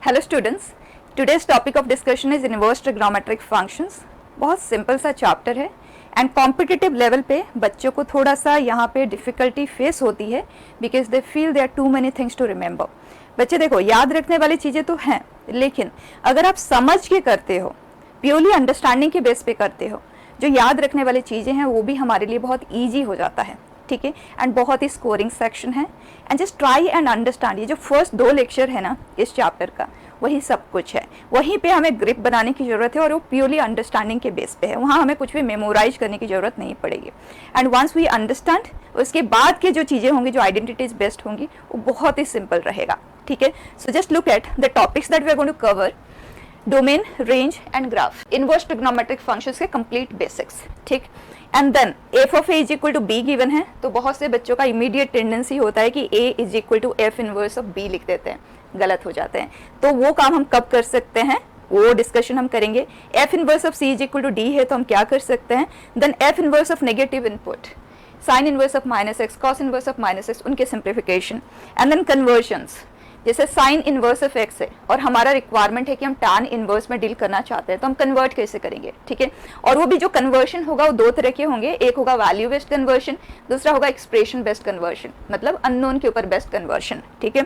Hello students, today's topic of discussion is inverse trigonometric functions. बहुत simple सा chapter है and competitive level पे बच्चों को थोड़ा सा यहाँ पे डिफिकल्टी फेस होती है because they feel there too many things to remember. बच्चे देखो, याद रखने वाली चीज़ें तो हैं, लेकिन अगर आप समझ के करते हो, प्योरली अंडरस्टैंडिंग के बेस पे करते हो, जो याद रखने वाली चीज़ें हैं वो भी हमारे लिए बहुत ईजी हो जाता है। ठीक है, एंड बहुत ही स्कोरिंग सेक्शन है and just try and understand. ये जो फर्स्ट 2 लेक्चर है ना इस चैप्टर का, वही सब कुछ है। वहीं पे हमें ग्रिप बनाने की ज़रूरत है और वो प्योरली अंडरस्टैंडिंग के बेस पे है। वहाँ हमें कुछ भी मेमोराइज करने की ज़रूरत नहीं पड़ेगी। एंड वंस वी अंडरस्टैंड, उसके बाद के जो चीज़ें होंगी, जो आइडेंटिटीज बेस्ड होंगी, वो बहुत ही सिंपल रहेगा। ठीक है, so just look at the topics that we are going to cover. Domain, range and graph, inverse trigonometric functions के कंप्लीट बेसिक्स। ठीक, and then f of a is equal to b given है, तो बहुत से बच्चों का immediate tendency होता है कि A is equal to f inverse of B लिख देते हैं, गलत हो जाते हैं। तो वो काम हम कब कर सकते हैं, वो डिस्कशन हम करेंगे। F inverse of c is equal to d है, तो हम क्या कर सकते हैं। Then f inverse of negative input, sine inverse of minus x, cos inverse of minus x, उनके सिंप्लीफिकेशन। एंड देन कन्वर्जन्स, जैसे साइन इनवर्स ऑफ एक्स है और हमारा रिक्वायरमेंट है कि हम टैन इनवर्स में डील करना चाहते हैं, तो हम कन्वर्ट कैसे करेंगे। ठीक है, और वो भी जो कन्वर्शन होगा वो 2 तरह के होंगे। एक होगा वैल्यू बेस्ड कन्वर्शन, दूसरा होगा एक्सप्रेशन बेस्ड कन्वर्शन, मतलब अननोन के ऊपर बेस्ड कन्वर्शन। ठीक है,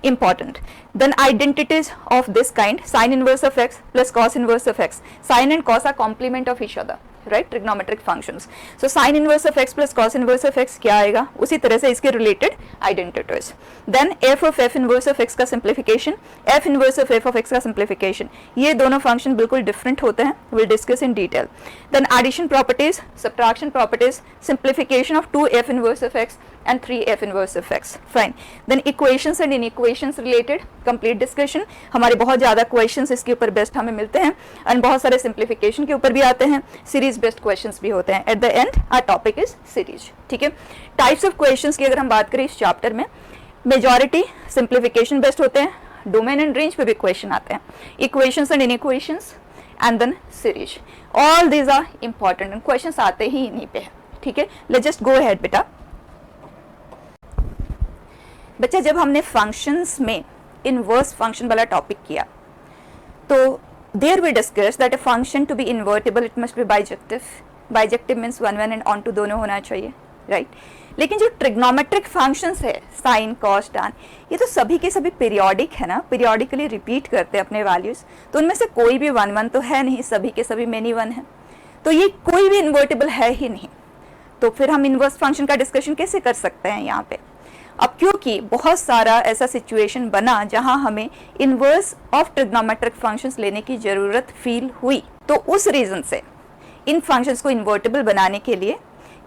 important. Then identities of this kind, sine inverse of x plus cos inverse of x, sine and cos are complement of each other, right, trigonometric functions. So sine inverse of x plus cos inverse of x क्या आएगा, उसी तरह से इसके related identities. Then f of f inverse of x का simplification, f inverse of f of x का simplification. ये दोनों फंक्शन बिल्कुल डिफरेंट होते हैं, will discuss in detail. Then addition properties, subtraction properties, simplification of 2 f inverse of x and 3 f inverse of x. Fine. Then equations and inequations related complete discussion. हमारे बहुत ज़्यादा questions इसके ऊपर best हमें मिलते हैं and बहुत सारे simplification के ऊपर भी आते हैं, series based questions भी होते हैं। At the end our topic is series. ठीक है, types of questions की अगर हम बात करें इस chapter में, majority simplification based होते हैं, domain and range पे भी question आते हैं, equations and inequations and then series. All these are important and questions आते ही इन्हीं पे है। ठीक है, let's just go ahead बेटा। बच्चा, जब हमने फंक्शंस में इनवर्स फंक्शन वाला टॉपिक किया, तो there we discuss that a function to be invertible it must be bijective. Bijective means 1 1 and onto दोनों होना चाहिए, राइट। लेकिन जो ट्रिग्नोमेट्रिक फंक्शंस है, साइन कॉस टैन, ये तो सभी के सभी पीरियोडिक है ना, पीरियोडिकली रिपीट करते हैं अपने वैल्यूज, तो उनमें से कोई भी 1 1 तो है नहीं, सभी के सभी मेनी 1 है, तो ये कोई भी इन्वर्टेबल है ही नहीं। तो फिर हम इनवर्स फंक्शन का डिस्कशन कैसे कर सकते हैं यहाँ पे। अब क्योंकि बहुत सारा ऐसा सिचुएशन बना जहां हमें इनवर्स ऑफ ट्रिग्नोमेट्रिक फंक्शंस लेने की ज़रूरत फील हुई, तो उस रीज़न से इन फंक्शंस को इन्वर्टेबल बनाने के लिए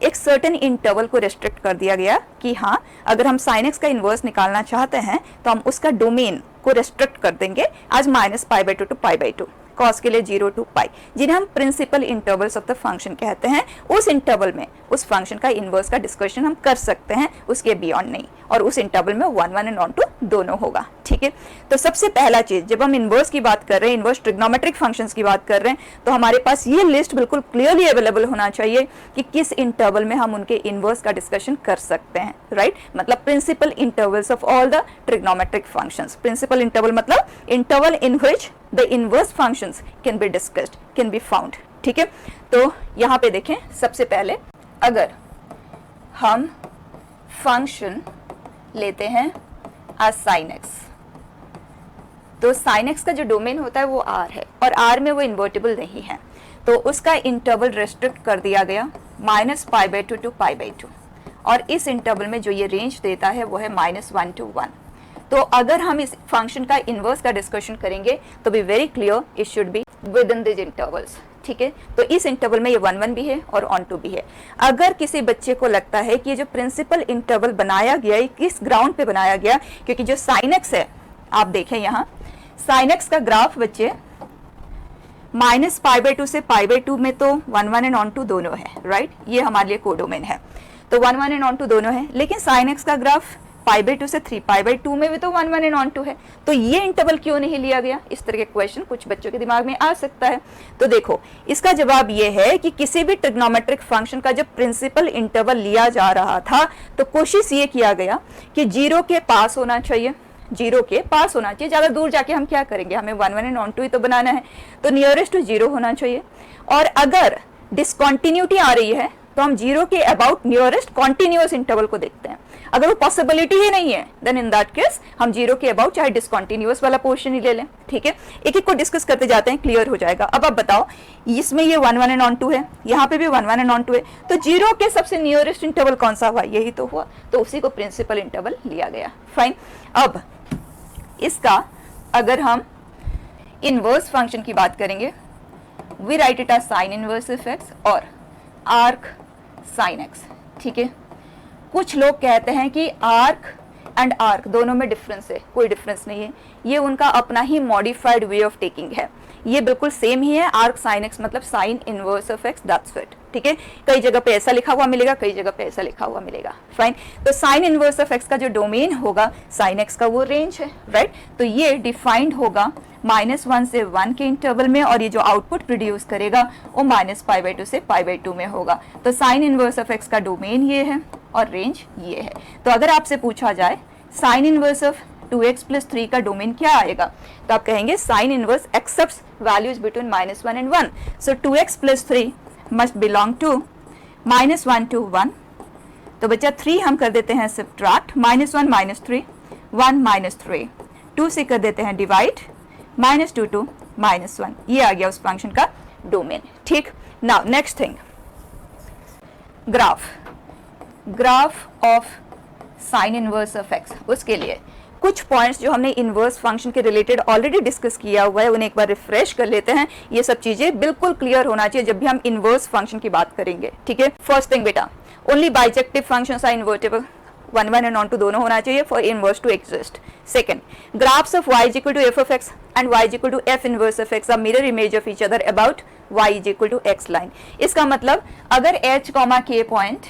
एक सर्टेन इंटरवल को रेस्ट्रिक्ट कर दिया गया कि हाँ, अगर हम साइन एक्स का इन्वर्स निकालना चाहते हैं तो हम उसका डोमेन को रेस्ट्रिक्ट कर देंगे आज -π/2 टू π/2, कॉस के लिए 0 to π, जिन्हें हम principal intervals of the function कहते हैं। उस इंटरवल में उस फंक्शन का इनवर्स का डिस्कशन हम कर सकते हैं, उसके बियॉन्ड नहीं, और उस इंटरवल में 1 1 एंड ऑन टू दोनों होगा। ठीक है, तो सबसे पहला चीज, जब हम इनवर्स की बात कर रहे हैं, इनवर्स ट्रिग्नोमेट्रिक फंक्शंस की बात कर रहे हैं, तो हमारे पास ये लिस्ट बिल्कुल क्लियरली अवेलेबल होना चाहिए कि किस इंटरवल में हम उनके इनवर्स का डिस्कशन कर सकते हैं, राइट। मतलब principal intervals of all the trigonometric functions. Principal interval मतलब interval in which the inverse functions can be discussed, can be found। ठीक है, तो यहाँ पे देखें, सबसे पहले अगर हम फंक्शन लेते हैं as sin x, तो sin x का जो डोमेन होता है वो r है और r में वो इन्वर्टेबल नहीं है, तो उसका इंटरवल रेस्ट्रिक्ट कर दिया गया -π/2 टू π/2, और इस इंटरवल में जो ये रेंज देता है वो है -1 to 1। तो अगर हम इस फंक्शन का इनवर्स का डिस्कशन करेंगे तो be very clear it should be with in this intervals. ठीक है, तो इस इंटरवल में ये 1 1 भी है और ऑन टू भी है। अगर किसी बच्चे को लगता है कि ये जो प्रिंसिपल इंटरवल बनाया गया है किस ग्राउंड पे बनाया गया, क्योंकि जो साइन एक्स है, आप देखें यहाँ साइन एक्स का ग्राफ बच्चे -π/2 से π/2 में तो 1 1 एंड ऑन टू दोनों है, राइट। ये हमारे लिए कोडोमेन है, तो 1 1 एंड ऑन टू दोनों है। लेकिन साइन एक्स का ग्राफ π/2 से 3π/2 में भी तो 1 1 एंड ऑन टू है, तो ये इंटरवल क्यों नहीं लिया गया। इस तरह के क्वेश्चन कुछ बच्चों के दिमाग में आ सकता है। तो देखो, इसका जवाब ये है कि किसी भी ट्रिग्नोमेट्रिक फंक्शन का जब प्रिंसिपल इंटरवल लिया जा रहा था तो कोशिश ये किया गया कि 0 के पास होना चाहिए, जीरो के पास होना चाहिए। ज़्यादा दूर जाके हम क्या करेंगे, हमें 1 1 एंड ऑन टू ही तो बनाना है, तो नियरेस्ट टू जीरो होना चाहिए। और अगर डिसकॉन्टिन्यूटी आ रही है तो हम जीरो के अबाउट नियरेस्ट कॉन्टिन्यूअस इंटरवल को देखते हैं। अगर वो पॉसिबिलिटी ही नहीं है देन इन दैट केस हम जीरो के अबाउट चाहे डिसकॉन्टिन्यूअस वाला पोर्शन ही ले लें। ठीक है, एक एक को डिस्कस करते जाते हैं, क्लियर हो जाएगा। अब आप बताओ, इसमें ये 1 1 एंड ऑन टू है, यहाँ पे भी 1 1 एंड ऑन टू है, तो जीरो के सबसे नियरेस्ट इंटरवल कौन सा हुआ, यही तो हुआ, तो उसी को प्रिंसिपल इंटरवल लिया गया। फाइन। अब इसका अगर हम इनवर्स फंक्शन की बात करेंगे, we write it as sine inverse of x और आर्क साइन एक्स। ठीक है, कुछ लोग कहते हैं कि आर्क एंड आर्क दोनों में डिफरेंस है, कोई डिफरेंस नहीं है, ये उनका अपना ही मॉडिफाइड वे ऑफ टेकिंग है, ये बिल्कुल सेम ही है। आर्क साइन एक्स मतलब sine inverse of x, that's it. ठीक है, कई जगह पे ऐसा लिखा हुआ मिलेगा, कई जगह पे ऐसा लिखा हुआ मिलेगा। फाइन। तो साइन इनवर्स ऑफ एक्स का जो डोमेन होगा साइन एक्स का वो रेंज है, राइट। तो ये डिफाइंड होगा -1 से 1 के इंटरवल में, और ये जो आउटपुट प्रोड्यूस करेगा वो -π/2 से π/2 में होगा। तो साइन इनवर्स ऑफ एक्स का डोमेन ये है और रेंज ये है। तो अगर आपसे पूछा जाए साइन इनवर्स ऑफ 2x + 3 का डोमेन क्या आएगा, तो आप कहेंगे sine inverse accepts values between -1 and 1, so 2x + 3 must belong to -1 to 1। तो बच्चा 3 हम कर देते हैं सब्ट्रैक्ट, -1 -3 1 -3, 2 से कर देते हैं डिवाइड, -2 to -1, ये आ गया उस फंक्शन का डोमेन। ठीक, now next thing, graph of sine inverse of x. उसके लिए कुछ पॉइंट्स जो हमने इनवर्स फंक्शन के रिलेटेड ऑलरेडी डिस्कस किया हुआ है उन्हें एक बार रिफ्रेश कर लेते हैं। ये सब चीजें बिल्कुल क्लियर होना चाहिए जब भी हम इनवर्स फंक्शन की बात करेंगे। ठीक है, फर्स्ट थिंग बेटा, only bijective functions are invertible, 1 1 and onto दोनों होना चाहिए for inverse to exist. Second, graphs of y = f of x and y = f inverse of x are mirror image of each other about y = x line। इसका मतलब अगर h, k point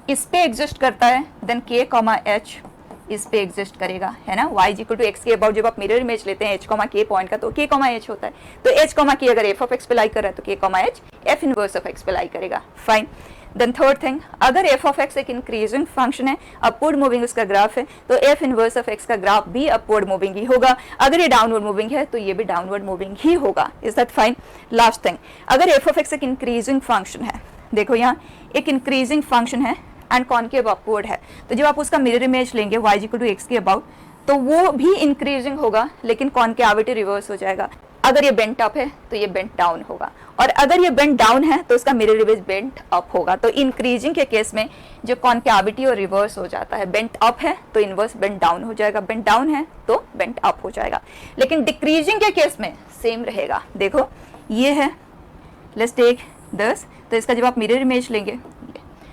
इस पे exist करता है then k, h इस पे exist करेगा, है ना। y = x के अबाउट जब आप मिरर इमेज लेते हैं h, k पॉइंट का तो k, h होता है। तो h, k अगर f of x पे लाई कर रहा है तो k, h f inverse of x पे लाई करेगा। फाइन। देन थर्ड थिंग, अगर f of x एक इंक्रीजिंग फंक्शन है, अपवर्ड मूविंग उसका ग्राफ है, तो f इनवर्स ऑफ x का ग्राफ भी अपवर्ड मूविंग ही होगा। अगर ये डाउनवर्ड मूविंग है तो ये भी डाउनवर्ड मूविंग ही होगा। Is that fine. Last thing, अगर f of x एक इंक्रीजिंग फंक्शन है, देखो यहाँ एक इंक्रीजिंग फंक्शन है एंड कॉनकेव अपवर्ड है, तो जब आप उसका मिरर इमेज लेंगे y = x के अबाउट तो वो भी इंक्रीजिंग होगा लेकिन कॉनकेविटी रिवर्स हो जाएगा। अगर ये बेंट अप है तो ये बेंट डाउन होगा, और अगर ये बेंट डाउन है तो उसका मिरर इमेज बेंट अप होगा। तो इंक्रीजिंग के केस में जो कॉनकेविटी और रिवर्स हो जाता है, बेंट अप है तो इनवर्स बेंट डाउन हो जाएगा, बेंट डाउन है तो बेंट अप हो जाएगा। लेकिन डिक्रीजिंग के केस में सेम रहेगा। देखो ये है, लेट्स टेक दिस, तो इसका जब आप मिरर इमेज लेंगे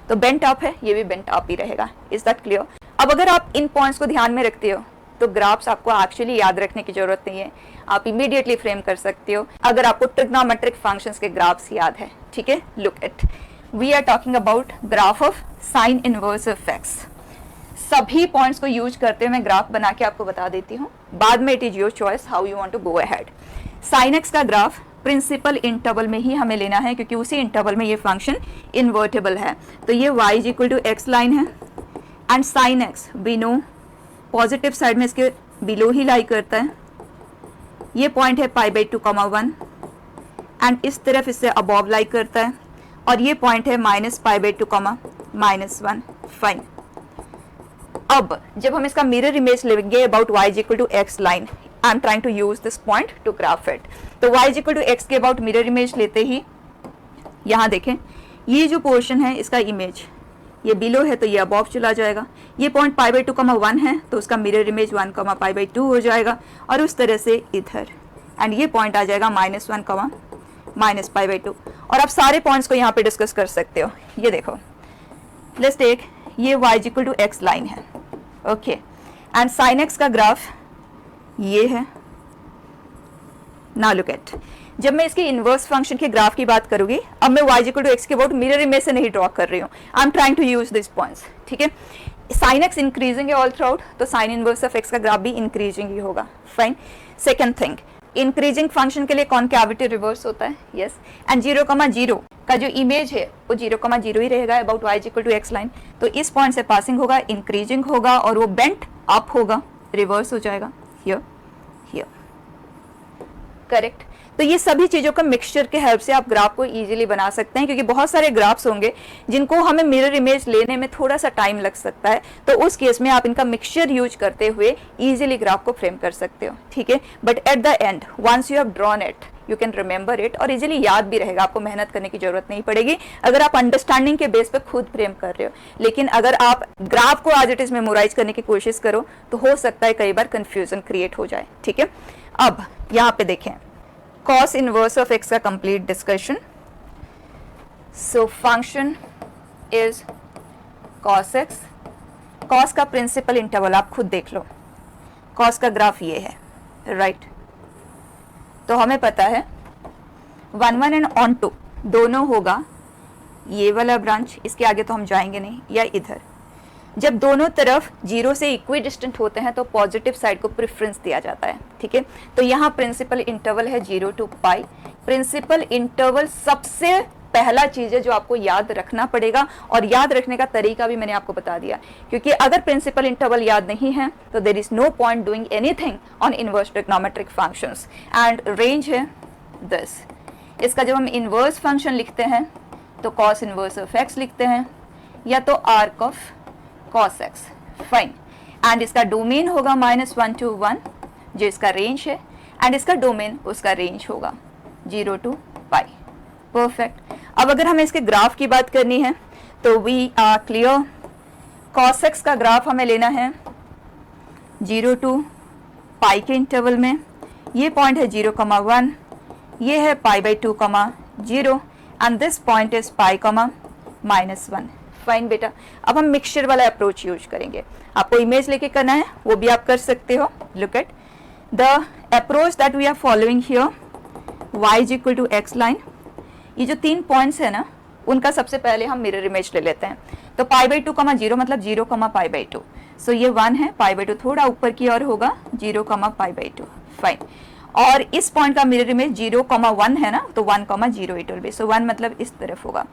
तो बेंट अप है, ये भी बेंट अप ही रहेगा। Is that clear. अब अगर आप इन पॉइंट्स को ध्यान में रखते हो तो ग्राफ्स आपको एक्चुअली याद रखने की जरूरत नहीं है, आप इमीडिएटली फ्रेम कर सकते हो अगर आपको ट्रिग्नोमेट्रिक फंक्शंस के ग्राफ्स याद है। ठीक है, look it, we are talking about graph of sine inverse of x. सभी पॉइंट्स को यूज करते हुए मैं ग्राफ बना के आपको बता देती हूँ, बाद में it is your choice how you want to go ahead. Sine x का ग्राफ प्रिंसिपल इंटरवल में ही हमें लेना है क्योंकि उसी इंटरवल में ये फंक्शन इन्वर्टेबल है। तो ये y = x लाइन है and sine x we know positive side में इसके बिलो ही लाई करता है। ये पॉइंट है π/2, 1 एंड इस तरफ इससे अबव लाई करता है, और ये पॉइंट है -π/2, -1। फाइन। अब जब हम इसका मिरर इमेज लेंगे about y = x line, I am trying to use this point to graph it. तो y = x के अबाउट मिरर इमेज लेते ही यहाँ देखें ये जो पोर्शन है इसका इमेज ये बिलो है तो ये अबव चला जाएगा। ये पॉइंट π/2, 1 है तो उसका मिरर इमेज 1, π/2 हो जाएगा, और उस तरह से इधर, एंड ये पॉइंट आ जाएगा -1, -π/2। और आप सारे पॉइंट्स को यहाँ पे डिस्कस कर सकते हो। ये देखो, लेट्स टेक ये y = x लाइन है, ओके, एंड साइन एक्स का ग्राफ ये है। नाउ लुक एट, जब मैं इसके इनवर्स फंक्शन के ग्राफ की बात करूंगी, अब मैं y = x के अबाउट मिरर इमेज से नहीं ड्रॉ कर रही हूँ, I am trying to use this points. ठीक है, साइन एक्स इंक्रीजिंग है ऑल थ्रू आउट, तो साइन इनवर्स ऑफ x का ग्राफ भी इंक्रीजिंग ही होगा। Fine. Second thing, increasing function के लिए कॉनकेविटी रिवर्स होता है, यस, एंड 0, 0 का जो इमेज है वो 0, 0 ही रहेगा अबाउट y = x लाइन। तो इस पॉइंट से पासिंग होगा, इंक्रीजिंग होगा और वो बेंट अप होगा। रिवर्स हो जाएगा, हियर हियर, करेक्ट। तो ये सभी चीज़ों का मिक्सचर के हेल्प से आप ग्राफ को इजीली बना सकते हैं, क्योंकि बहुत सारे ग्राफ्स होंगे जिनको हमें मिरर इमेज लेने में थोड़ा सा टाइम लग सकता है, तो उस केस में आप इनका मिक्सचर यूज करते हुए इजीली ग्राफ को फ्रेम कर सकते हो, ठीक है। But at the end once you have drawn it you can remember it, और इजीली याद भी रहेगा, आपको मेहनत करने की जरूरत नहीं पड़ेगी अगर आप अंडरस्टैंडिंग के बेस पे खुद फ्रेम कर रहे हो। लेकिन अगर आप ग्राफ को एज इट इज मेमोराइज करने की कोशिश करो तो हो सकता है कई बार कंफ्यूजन क्रिएट हो जाए, ठीक है। अब यहाँ पे देखें cos inverse of x का complete discussion. So function is cos x. cos का प्रिंसिपल इंटरवल आप खुद देख लो, cos का ग्राफ ये है, राइट। तो हमें पता है 1 1 एंड ऑन टू दोनों होगा ये वाला ब्रांच, इसके आगे तो हम जाएंगे नहीं, या इधर। जब दोनों तरफ 0 से इक्वी डिस्टेंट होते हैं तो पॉजिटिव साइड को प्रेफरेंस दिया जाता है, ठीक है। तो यहाँ प्रिंसिपल इंटरवल है 0 to पाई। प्रिंसिपल इंटरवल सबसे पहला चीज है जो आपको याद रखना पड़ेगा, और याद रखने का तरीका भी मैंने आपको बता दिया, क्योंकि अगर प्रिंसिपल इंटरवल याद नहीं है तो there is no point doing anything on inverse trigonometric functions. And range है दिस। इसका जब हम इनवर्स फंक्शन लिखते हैं तो cos इनवर्स ऑफ x लिखते हैं, या तो arc of cos x, fine. And इसका डोमेन होगा -1 to 1 जो इसका रेंज है, एंड इसका डोमेन उसका रेंज होगा 0 to पाई, परफेक्ट। अब अगर हमें इसके ग्राफ की बात करनी है तो we are clear. cos x का ग्राफ हमें लेना है 0 to पाई के इंटरवल में। ये पॉइंट है 0,1, ये है π/2, 0, and this point is pi, -1, fine बेटा। अब हम मिक्सचर वाला अप्रोच यूज करेंगे, आपको इमेज लेके करना है वो भी आप कर सकते हो। Look at the approach that we are following here, y is equal to x line. ये जो 3 पॉइंट्स है ना, उनका सबसे पहले हम मिरर इमेज ले लेते हैं। तो π/2, 0 मतलब 0, π/2। सो ये 1 है, π/2 थोड़ा ऊपर की ओर होगा, 0, π/2, फाइन। और इस पॉइंट का मिरर इमेज 0,1 है ना, तो 1,0 इट विल बी। सो 1 मतलब इस तरफ होगा,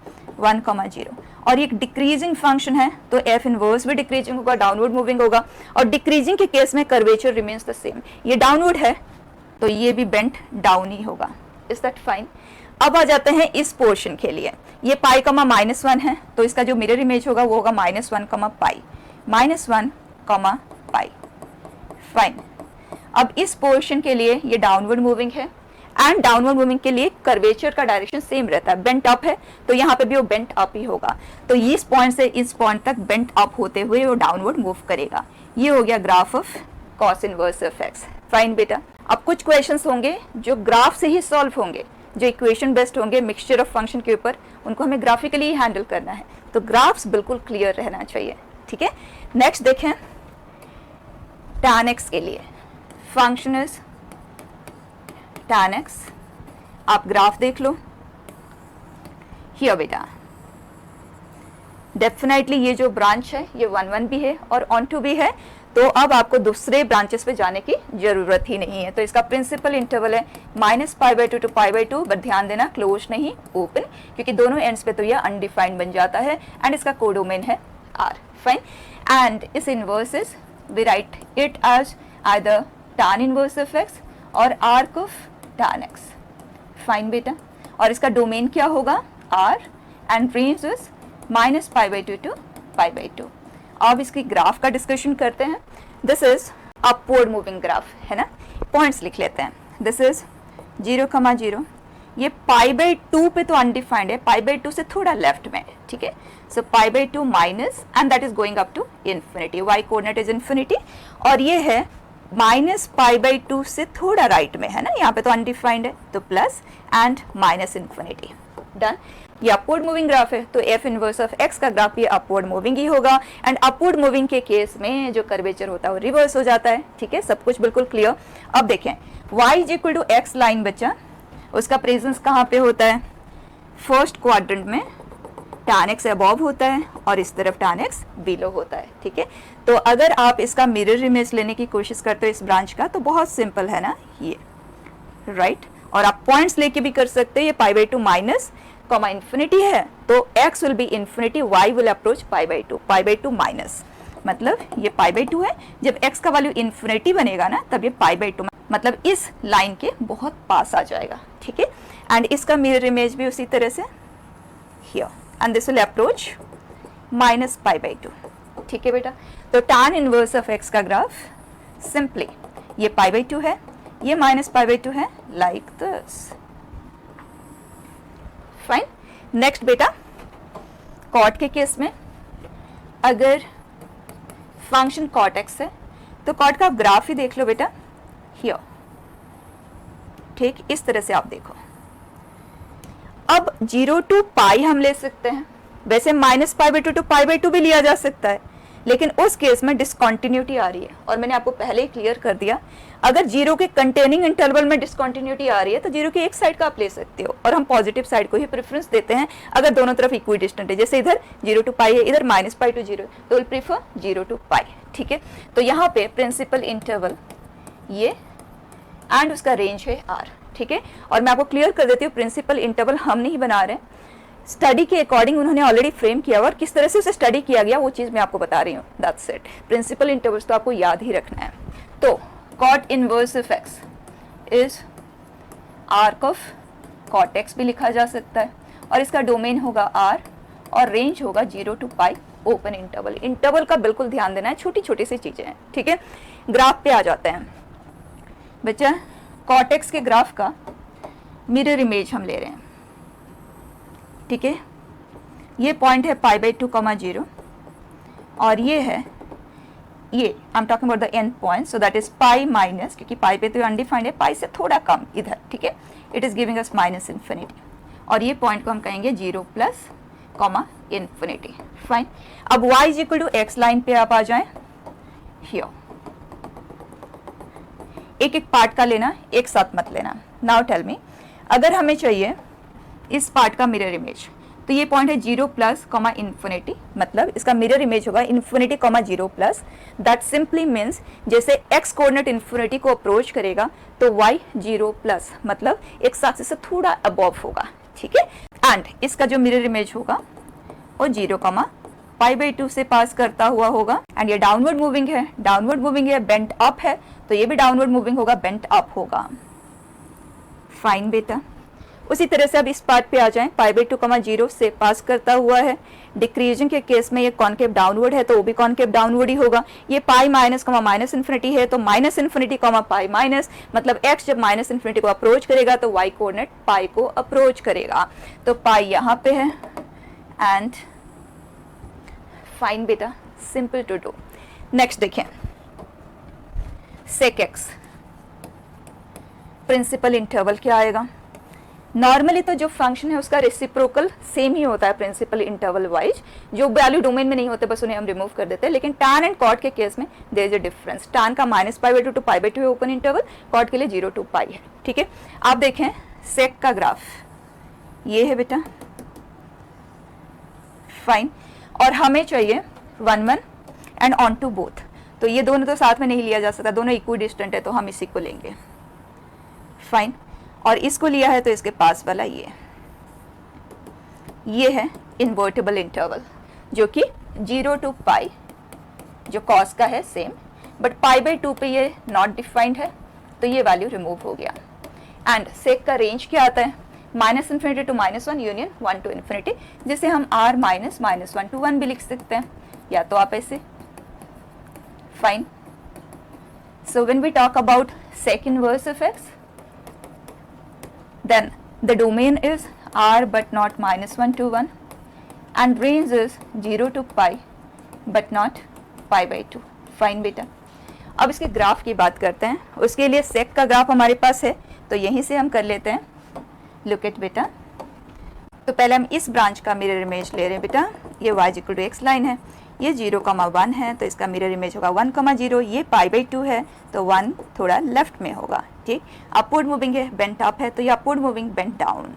1,0। और ये एक डिक्रीजिंग फंक्शन है तो एफ इनवर्स भी डिक्रीजिंग होगा, डाउनवर्ड मूविंग होगा। और डिक्रीजिंग के केस में कर्वेचर रिमेन्स द सेम। ये डाउनवर्ड है तो ये भी बेंट डाउन ही होगा। Is that fine? अब आ जाते हैं इस पोर्शन के लिए। ये पाई -1 है तो इसका जो मिरर इमेज होगा वो होगा -1, पाई, -1, पाई, फाइन। अब इस पोर्शन के लिए ये डाउनवर्ड मूविंग है, एंड डाउनवर्ड मूविंग के लिए कर्वेचर का डायरेक्शन सेम रहता है, बेंट अप है तो यहाँ पे भी वो बेंट अप ही होगा। तो इस पॉइंट से इस पॉइंट तक बेंट अप होते हुए वो डाउनवर्ड मूव करेगा। ये हो गया graph of cos inverse of x, fine बेटा। अब कुछ क्वेश्चंस होंगे जो ग्राफ से ही सॉल्व होंगे, जो इक्वेशन बेस्ड होंगे मिक्सचर ऑफ फंक्शन के ऊपर, उनको हमें ग्राफिकली ही हैंडल करना है। तो ग्राफ्स बिल्कुल क्लियर रहना चाहिए, ठीक है। नेक्स्ट देखें tan x के लिए, फंक्शन इज tan x। आप ग्राफ देख लो हियर बेटा। डेफिनेटली ये जो ब्रांच है ये 1 1 भी है और ऑन टू भी है, तो अब आपको दूसरे ब्रांचेस पे जाने की जरूरत ही नहीं है। तो इसका प्रिंसिपल इंटरवल है -π/2 to π/2, बट ध्यान देना क्लोज नहीं ओपन, क्योंकि दोनों एंड्स पे तो ये अनडिफाइंड बन जाता है, एंड इसका कोडोमेन है r, फाइन। एंड इस inverse is we write it as either tan inverse of x और arc of tan x, fine बेटा। और इसका डोमेन क्या होगा r, and range is -π/2 to π/2। अब इसकी ग्राफ का डिस्कशन करते हैं। This is upward moving graph है ना, पॉइंट्स लिख लेते हैं। दिस इज 0,0, ये π/2 पे तो अनडिफाइंड है, π/2 से थोड़ा लेफ्ट में, ठीक है। So π/2 minus, and that is going up to infinity, y coordinate is infinity. और ये है -π/2 से थोड़ा राइट में है ना, यहाँ पे तो अनडिफाइंड है, तो plus and minus infinity, done. ये अपवर्ड मूविंग ग्राफ है तो एफ इनवर्स ऑफ x का ग्राफ ये अपवर्ड मूविंग ही होगा, एंड अपवर्ड मूविंग के केस में जो कर्वेचर होता है वो रिवर्स हो जाता है, ठीक है। सब कुछ बिल्कुल क्लियर। अब देखें y is equal to x line बच्चा, उसका प्रेजेंस कहाँ पे होता है? फर्स्ट क्वाड्रेंट में tan x अबव होता है और इस तरफ tan x बिलो होता है, ठीक है। तो अगर आप इसका मिरर इमेज लेने की कोशिश करते हो इस ब्रांच का, तो बहुत सिंपल है ना ये, राइट। और आप पॉइंट्स लेके भी कर सकते हैं। ये π/2 माइनस इन्फिनिटी है तो x will be infinity, y will approach π/2 minus, मतलब ये π/2 है। जब x का वैल्यू इन्फिनिटी बनेगा ना तब ये π/2 मतलब इस लाइन के बहुत पास आ जाएगा, ठीक है। एंड इसका मिरर इमेज भी उसी तरह से here, and this will approach -π/2, ठीक है बेटा। तो tan इनवर्स ऑफ x का ग्राफ सिंपली ये π/2 है, ये -π/2 है, लाइक दिस। फाइन। नेक्स्ट बेटा, कॉट के केस में अगर फंक्शन cot x है तो कॉट का ग्राफ ही देख लो बेटा, हियर, ठीक, इस तरह से आप देखो। अब 0 to पाई हम ले सकते हैं, वैसे -π/2 to π/2 भी लिया जा सकता है, लेकिन उस केस में डिसकंटिन्यूटी आ रही है, और मैंने आपको पहले ही क्लियर कर दिया, अगर 0 के कंटेनिंग इंटरवल में डिसकंटिन्यूटी आ रही है तो 0 के एक साइड का आप ले सकते हो, और हम पॉजिटिव साइड को ही प्रेफरेंस देते हैं अगर दोनों तरफ इक्वी डिस्टेंट है। जैसे इधर 0 to पाई है, इधर -π to 0, तो विल प्रीफर 0 to पाई, ठीक है। तो यहाँ पे प्रिंसिपल इंटरवल ये एंड उसका रेंज है r, ठीक है। और मैं आपको क्लियर कर देती हूँ, प्रिंसिपल इंटरवल हम नहीं बना रहे, स्टडी के अकॉर्डिंग उन्होंने ऑलरेडी फ्रेम किया हुआ, और किस तरह से उसे स्टडी किया गया वो चीज़ मैं आपको बता रही हूँ, दैट्स इट। प्रिंसिपल इंटरवल्स तो आपको याद ही रखना है। तो cot inverse of x is arc of cot x भी लिखा जा सकता है, और इसका डोमेन होगा r और रेंज होगा 0 to pi open interval. Interval का बिल्कुल ध्यान देना है, छोटी छोटी सी चीज़ें हैं, ठीक है। ग्राफ पे आ जाते हैं बच्चा। कॉट x के ग्राफ का मिरर इमेज हम ले रहे हैं, ठीक है। ये पॉइंट है π/2, 0, और ये है, ये I am talking about the end point, so that is pi minus, क्योंकि पाई पे तो अनडिफाइंड है, पाई से थोड़ा कम इधर, ठीक है। इट इज गिविंग अस -∞, और ये पॉइंट को हम कहेंगे 0 प्लस ∞। फाइन। अब y is equal to x line पे आप आ जाएं, हियर। एक एक पार्ट का लेना, एक साथ मत लेना। नाउ टेल मी, अगर हमें चाहिए इस पार्ट का मिरर इमेज, तो ये पॉइंट है 0 प्लस ∞, मतलब इसका मिरर इमेज होगा ∞, 0 प्लस। दैट सिंपली मीन्स जैसे x कोऑर्डिनेट इन्फिनिटी को अप्रोच करेगा तो y 0 प्लस, मतलब x एक्सिस से थोड़ा अबव होगा, ठीक है। एंड इसका जो मिरर इमेज होगा वो 0, π/2 से पास करता हुआ होगा, एंड ये डाउनवर्ड मूविंग है, डाउनवर्ड मूविंग है, बेंट अप है, तो ये भी डाउनवर्ड मूविंग होगा, बेंट अप होगा। फाइन बेटा। उसी तरह से अब इस पार्ट पे आ जाएं, π/2, 0 से पास करता हुआ है। डिक्रीजिंग के केस में ये कॉनकेव डाउनवर्ड है, तो वो भी कॉनकेव डाउनवर्ड ही होगा। ये पाई माइनस -∞ है, तो -∞, पाई माइनस, मतलब x जब -∞ को अप्रोच करेगा तो y कोऑर्डिनेट पाई को अप्रोच करेगा, तो पाई यहाँ पे है। एंड फाइन बेटा, सिंपल टू डू। नेक्स्ट देखें, सेक x प्रिंसिपल इंटरवल क्या आएगा। नॉर्मली तो जो फंक्शन है उसका रेसिप्रोकल सेम ही होता है प्रिंसिपल इंटरवल वाइज, जो वैल्यू डोमेन में नहीं होते बस उन्हें हम रिमूव कर देते हैं। लेकिन tan एंड कॉट के केस में there is a difference. tan का -π/2 to π/2 है ओपन इंटरवल, कॉट के लिए 0 to पाई है, ठीक है। आप देखें सेक का ग्राफ ये है बेटा, फाइन। और हमें चाहिए 1, 1 एंड ऑन टू बोथ, तो ये दोनों तो साथ में नहीं लिया जा सकता, दोनों इक्वी डिस्टेंट है, तो हम इसी को लेंगे, फाइन। और इसको लिया है तो इसके पास वाला ये है इन्वर्टेबल इंटरवल, जो कि 0 to पाई, जो कॉस का है सेम, बट π/2 पे ये नॉट डिफाइंड है, तो ये वैल्यू रिमूव हो गया। एंड सेक का रेंज क्या आता है, -∞ to -1 यूनियन 1 to ∞, जिसे हम r -1 to 1 भी लिख सकते हैं, या तो आप ऐसे, fine. So when we talk about sec inverse of x, then the domain is r but not -1 to 1, and range is 0 to pi but not π/2। Fine बेटा। अब इसके ग्राफ की बात करते हैं, उसके लिए सेक का ग्राफ हमारे पास है, तो यहीं से हम कर लेते हैं। लुक एट बेटा, तो पहले हम इस ब्रांच का मिरर इमेज ले रहे हैं बेटा, ये y equal to x line है, ये 0, 1 है, तो इसका मिरर इमेज होगा 1, 0, ये π/2 है, तो 1 थोड़ा लेफ्ट में होगा, ठीक। अपवर्ड मूविंग है, बेंट अप है, तो ये अपवर्ड मूविंग, बेंट डाउन,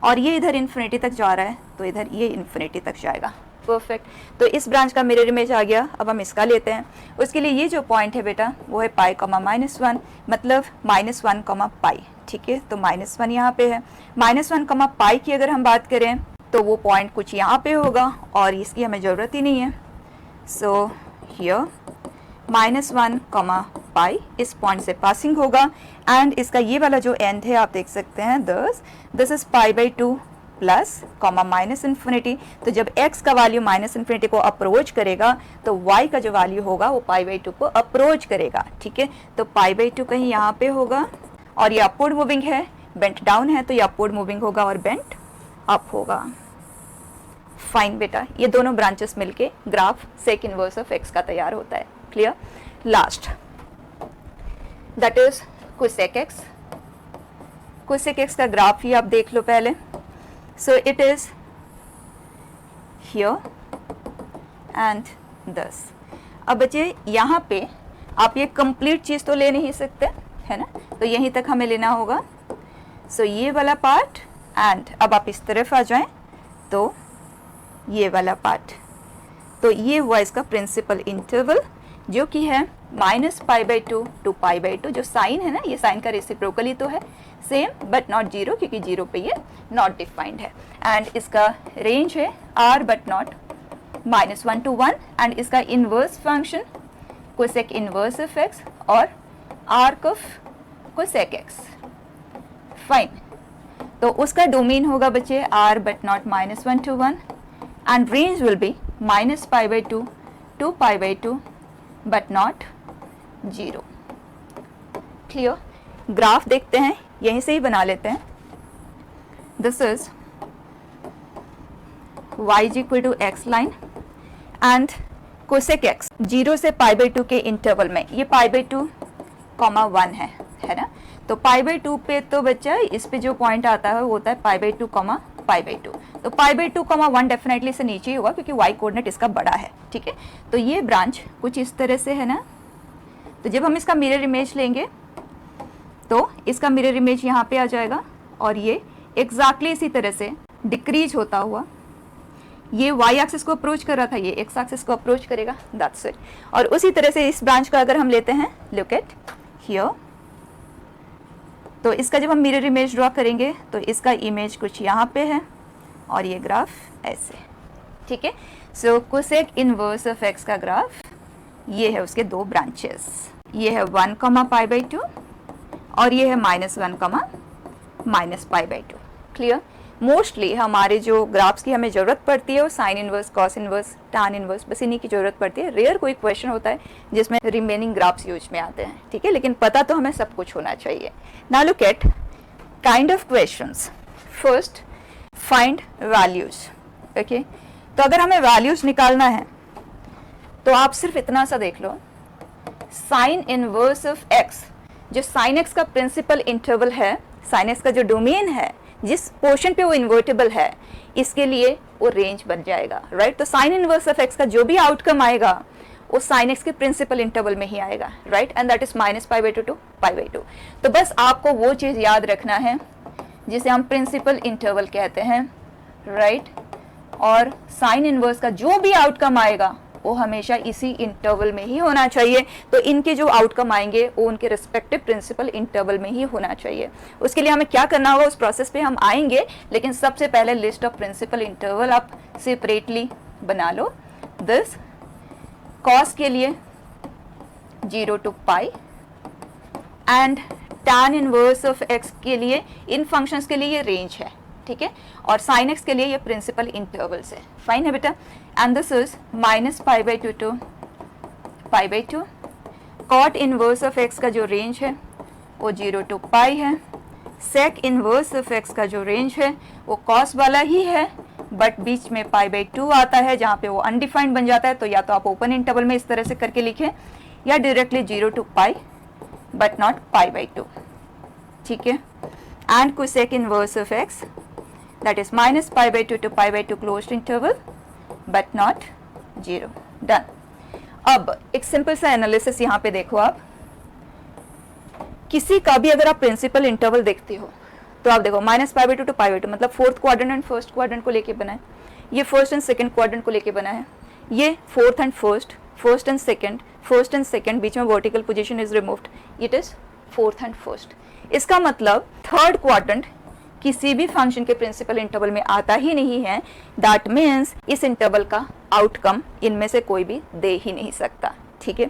और ये इधर इन्फिनिटी तक जा रहा है, तो इधर ये इन्फिनिटी तक जाएगा, परफेक्ट। तो इस ब्रांच का मिरर इमेज आ गया। अब हम इसका लेते हैं, उसके लिए ये जो पॉइंट है बेटा वो है पाई, -1, मतलब -1, पाई, ठीक है। तो -1 यहाँ पे है, -1, पाई की अगर हम बात करें तो वो पॉइंट कुछ यहाँ पे होगा, और इसकी हमें ज़रूरत ही नहीं है। सो हियर, -1 कॉमा पाई इस पॉइंट से पासिंग होगा, एंड इसका ये वाला जो एंड है आप देख सकते हैं, this is π/2 plus comma minus infinity. तो जब x का वैल्यू माइनस इन्फिनिटी को अप्रोच करेगा तो y का जो वैल्यू होगा वो π/2 को अप्रोच करेगा, ठीक है। तो π/2 कहीं यहाँ पे होगा, और ये अपवर्ड मूविंग है, बेंट डाउन है तो ये अपवर्ड मूविंग होगा और बेंट अप होगा। फाइन बेटा, ये दोनों ब्रांचेस मिलके graph sec inverse of x का तैयार होता है। Clear? Last that is cosec x। Cosec x का ग्राफ ही आप देख लो पहले। So it is here and this. अब बच्चे यहाँ पे आप ये कंप्लीट चीज़ तो ले नहीं सकते, है ना, तो यहीं तक हमें लेना होगा। सो ये वाला पार्ट, एंड अब आप इस तरफ आ जाएं तो ये वाला पार्ट। तो ये हुआ इसका प्रिंसिपल इंटरवल, जो कि है -π/2 to π/2। जो साइन है ना, ये साइन का रेसिप्रोकल ही तो है, सेम बट नॉट जीरो, क्योंकि जीरो पे ये नॉट डिफाइंड है। एंड इसका रेंज है r but not -1 to 1, and इसका inverse function cosec inverse of x और arc of cosec x। Fine, तो उसका डोमेन होगा बच्चे r but not -1 to 1, and range will be -π/2 to π/2 but not 0। Clear? Graph देखते हैं, यहीं से ही बना लेते हैं। This is y is equal to x line, and cosec x 0 से π/2 के इंटरवल में, ये π/2 कॉमा 1 है ना। तो π/2 पे तो बच्चा इस पे जो पॉइंट आता है वो होता है π/2 कॉमा π/2। तो π/2 कॉमा 1 डेफिनेटली से नीचे ही होगा, क्योंकि y कोऑर्डिनेट इसका बड़ा है, ठीक है। तो ये ब्रांच कुछ इस तरह से है ना। तो जब हम इसका मिरर इमेज लेंगे तो इसका मिरर इमेज यहाँ पे आ जाएगा, और ये एग्जैक्टली इसी तरह से डिक्रीज होता हुआ ये y एक्सिस को अप्रोच कर रहा था, ये x एक्सिस को अप्रोच करेगा, दैट्स इट। और उसी तरह से इस ब्रांच का अगर हम लेते हैं, लुक एट हियर, तो इसका जब हम मिरर इमेज ड्रॉ करेंगे तो इसका इमेज कुछ यहाँ पे है, और ये ग्राफ ऐसे, ठीक है। सो कोसेक इनवर्स ऑफ x का ग्राफ ये है, उसके दो ब्रांचेस, ये है 1 कॉमा π/2 और ये है -1 कॉमा -π/2। क्लियर? मोस्टली हमारे जो ग्राफ्स की हमें ज़रूरत पड़ती है वो sine inverse, cos inverse, tan inverse, बस इन्हीं की ज़रूरत पड़ती है। रेयर कोई क्वेश्चन होता है जिसमें रिमेनिंग ग्राफ्स यूज में आते हैं, ठीक है, लेकिन पता तो हमें सब कुछ होना चाहिए। Now look eight kind of questions. First, find values. Okay, तो अगर हमें वैल्यूज निकालना है तो आप सिर्फ इतना सा देख लो, साइन इनवर्स ऑफ x, जो साइन x का प्रिंसिपल इंटरवल है, साइन x का जो डोमेन है, जिस पोर्शन पे वो इन्वर्टेबल है, इसके लिए वो रेंज बन जाएगा, राइट। तो साइन इनवर्स ऑफ x का जो भी आउटकम आएगा वो साइन x के प्रिंसिपल इंटरवल में ही आएगा, right, and that is -π/2 to π/2। तो बस आपको वो चीज़ याद रखना है जिसे हम प्रिंसिपल इंटरवल कहते हैं, राइट। और साइन इनवर्स का जो भी आउटकम आएगा वो हमेशा इसी इंटरवल में ही होना चाहिए। तो इनके जो आउटकम आएंगे वो उनके रिस्पेक्टिव प्रिंसिपल इंटरवल में ही होना चाहिए। उसके लिए हमें क्या करना होगा, उस प्रोसेस पे हम आएंगे, लेकिन सबसे पहले लिस्ट ऑफ प्रिंसिपल इंटरवल आप सेपरेटली बना लो। दिस कॉस के लिए 0 to π, and tan inverse of x के लिए, इन फंक्शंस के लिए ये रेंज है, ठीक है, और sin x के लिए ये प्रिंसिपल इंटरवल्स है। फाइन है बेटा। And this is -π/2 to π/2। cot inverse of x का जो रेंज है वो 0 to π है। sec इनवर्स ऑफ x का जो रेंज है वो cos वाला ही है, बट बीच में π/2 आता है जहाँ पे वो अनडिफाइंड बन जाता है। तो या तो आप ओपन इंटरवल में इस तरह से करके लिखें, या डायरेक्टली 0 to π बट नॉट π/2, ठीक है। And cosec inverse of x that is -π/2 to π/2 closed interval but not 0। Done. अब एक सिंपल सा एनालिसिस यहाँ पे देखो, आप किसी का भी अगर आप प्रिंसिपल इंटरवल देखते हो तो आप देखो -π/2 to π/2 मतलब fourth quadrant and first quadrant को लेके बना है, ये फर्स्ट एंड सेकंड क्वाड्रेंट को लेके बना है, ये fourth and first, first and second, बीच में vertical position is removed, it is fourth and first. इसका मतलब थर्ड क्वाड्रेंट किसी भी फंक्शन के प्रिंसिपल इंटरवल में आता ही नहीं है, दैट मीन्स इस इंटरवल का आउटकम इनमें से कोई भी दे ही नहीं सकता। ठीक है,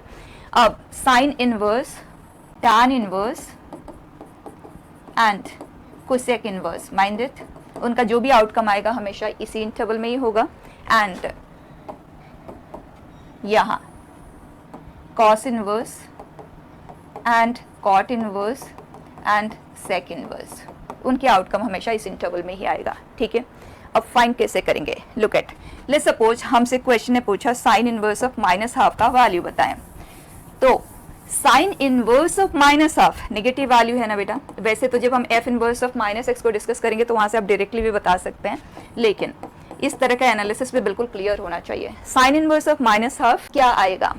अब sine inverse, tan inverse and cosec inverse, mind it, उनका जो भी आउटकम आएगा हमेशा इसी इंटरवल में ही होगा। एंड यहाँ cos inverse and cot inverse and sec inverse, उनके आउटकम हमेशा इस इंटरवल में ही आएगा। ठीक है, अब फाइंड कैसे करेंगे? लुक एट, लेट्स सपोज हमसे क्वेश्चन ने पूछा साइन इनवर्स ऑफ -½ का वैल्यू बताएं। तो sine inverse of -½ negative value है ना बेटा। वैसे तो जब हम f इनवर्स ऑफ -x को डिस्कस करेंगे तो वहां से आप डायरेक्टली भी बता सकते हैं, लेकिन इस तरह का एनालिसिस भी बिल्कुल क्लियर होना चाहिए। साइन इनवर्स ऑफ -½ क्या आएगा,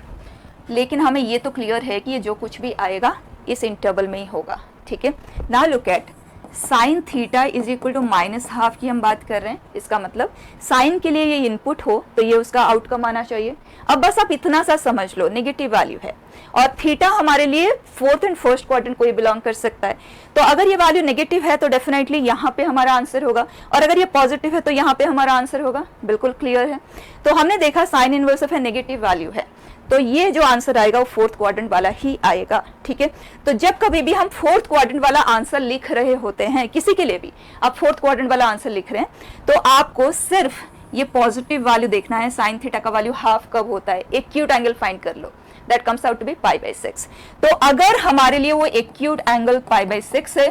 लेकिन हमें ये तो क्लियर है कि ये जो कुछ भी आएगा इस इंटरवल में ही होगा। ठीक है, now look at sine theta is equal to -½ की हम बात कर रहे हैं। इसका मतलब साइन के लिए ये इनपुट हो तो ये उसका आउटकम आना चाहिए। अब बस आप इतना सा समझ लो, नेगेटिव वैल्यू है और थीटा हमारे लिए 4th एंड 1st क्वाड्रेंट को ही बिलोंग कर सकता है। तो अगर ये वैल्यू नेगेटिव है तो डेफिनेटली यहाँ पे हमारा आंसर होगा, और अगर ये पॉजिटिव है तो यहाँ पे हमारा आंसर होगा। बिल्कुल क्लियर है। तो हमने देखा साइन इनवर्स ऑफ है नेगेटिव वैल्यू है, तो ये जो आंसर आएगा वो 4th क्वाड्रेंट वाला ही आएगा। ठीक है, तो जब कभी भी हम 4th क्वाड्रेंट वाला आंसर लिख रहे होते हैं, किसी के लिए भी आप 4th क्वाड्रेंट वाला आंसर लिख रहे हैं, तो आपको सिर्फ ये पॉजिटिव वैल्यू देखना है। साइन थीटा का वैल्यू हाफ कब होता है, एक्यूट एंगल फाइंड कर लो, that comes out to be π/6। तो अगर हमारे लिए वो एक्यूट एंगल π/6 है,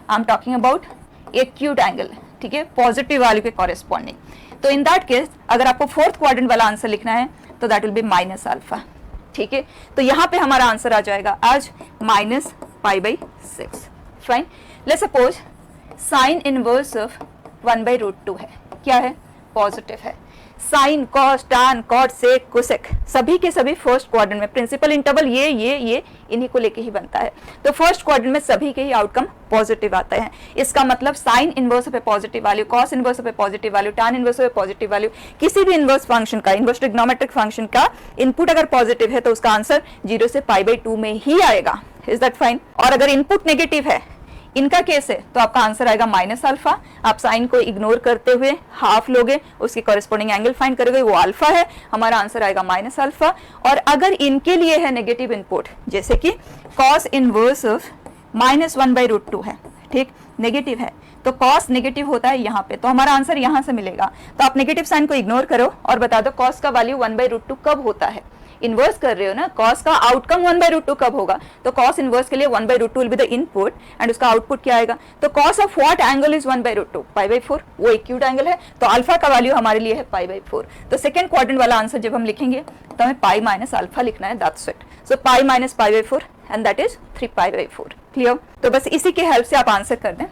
I am talking about acute angle, ठीक है, पॉजिटिव वैल्यू के कॉरेस्पॉन्डिंग, तो इन दैट केस अगर आपको 4th क्वाड्रेंट वाला आंसर लिखना है तो दैट विल बी -α। ठीक है, तो यहाँ पे हमारा आंसर आ जाएगा आज -π/6। Fine, let's suppose sine inverse of 1/√2 है, क्या है, पॉजिटिव है। Sine, cos, tan, cot, sec, cosec सभी के सभी 1st क्वाड्रेंट में, प्रिंसिपल इंटरवल ये इन्हीं को लेके ही बनता है, तो 1st क्वाड्रेंट में सभी के ही आउटकम पॉजिटिव आते हैं। इसका मतलब sine inverse of A positive value, cos inverse of A positive value, tan inverse of A positive value, किसी भी इनवर्स फंक्शन का, इनवर्स ट्रिग्नोमेट्रिक फंक्शन का इनपुट अगर पॉजिटिव है तो उसका आंसर 0 से π/2 में ही आएगा। Is that fine? और अगर इनपुट नेगेटिव है, इनका केस है, तो आपका आंसर आएगा -α। आप साइन को इग्नोर करते हुए हाफ लोगे, उसकी कॉरेस्पॉन्डिंग एंगल फाइंड करोगे, वो अल्फा है, हमारा आंसर आएगा -α। और अगर इनके लिए है नेगेटिव इनपुट, जैसे कि कॉस इनवर्स ऑफ -1/√2 है, ठीक, नेगेटिव है, तो कॉस नेगेटिव होता है यहाँ पे, तो हमारा आंसर यहाँ से मिलेगा। तो आप नेगेटिव साइन को इग्नोर करो और बता दो कॉस का वैल्यू 1/√2 कब होता है। इनवर्स कर रहे हो ना, cos का आउटकम 1/√2 कब होगा, तो cos इनवर्स के लिए 1/√2 will be the input and उसका आउटपुट क्या आएगा, तो cos of what angle is 1/√2, π/4, वो एक्यूट एंगल है, तो अल्फा का वैल्यू हमारे लिए है π/4। तो 2nd क्वाड्रेंट वाला आंसर जब हम लिखेंगे तो हमें π - α लिखना है, that's it. So π - π/4 and that is 3π/4। Clear? तो बस इसी के हेल्प से आप आंसर कर दें।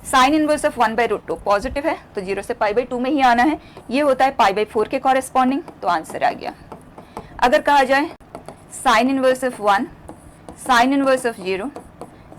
साइन इनवर्स ऑफ 1/√2 पॉजिटिव है, तो 0 से π/2 में ही आना है, ये होता है π/4 के कॉरेस्पॉन्डिंग, तो आंसर आ गया। अगर कहा जाए sign inverse of 1, sign inverse of 0,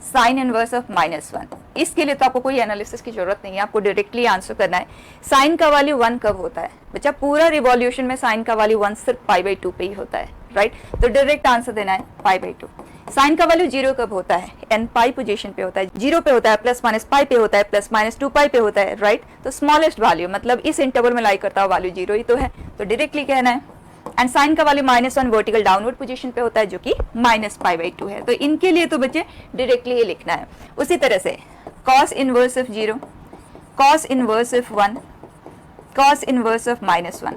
sign inverse of -1, इसके लिए तो आपको कोई एनालिसिस की जरूरत नहीं है, आपको डायरेक्टली आंसर करना है। साइन का वैल्यू 1 कब होता है बच्चा, पूरा रिवॉल्यूशन में साइन का वैल्यू 1 सिर्फ π/2 पे ही होता है, राइट, तो डायरेक्ट आंसर देना है π/2। साइन का वैल्यू 0 कब होता है, n π पोजीशन पे होता है, 0 पे होता है, +-π पे होता है, +-2π पे होता है, राइट, तो स्मॉलेस्ट वैल्यू मतलब इस इंटरवल में लाई करता हुआ वैल्यू 0 ही तो है, तो डायरेक्टली कहना है। एंड साइन का वैल्यू -1 वर्टिकल डाउनवर्ड पोजीशन पे होता है, जो कि -π/2 है, तो इनके लिए तो बच्चे डायरेक्टली ही लिखना है। उसी तरह से cos inverse of 0, cos inverse of 1, cos inverse of -1,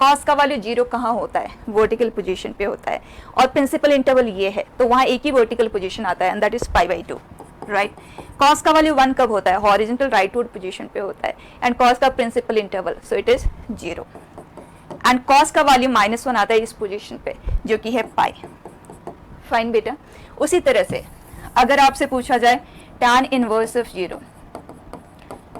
cos का वैल्यू 0 कहाँ होता है, वर्टिकल पोजीशन पे होता है, और प्रिंसिपल इंटरवल ये है, तो वहाँ एक ही वर्टिकल पोजीशन आता है and that is π/2, right. cos का वैल्यू 1 कब होता है, हॉरिजॉन्टल राइटवर्ड पोजीशन पे होता है, एंड cos का principal interval, so it is 0, and cos का वैल्यू -1 आता है इस पोजीशन पे, जो कि है π। फाइन बेटा। उसी तरह से अगर आपसे पूछा जाए tan इनवर्स ऑफ 0,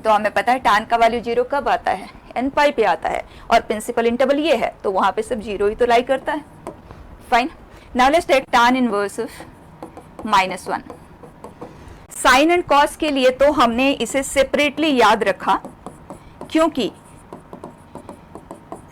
तो हमें पता है tan का वैल्यू 0 कब आता है, n π पे आता है, और प्रिंसिपल इंटरवल ये है, तो वहां पे सिर्फ 0 ही तो लाई करता है। Fine, now let's take tan inverse of -1। Sine and cos के लिए तो हमने इसे सेपरेटली याद रखा, क्योंकि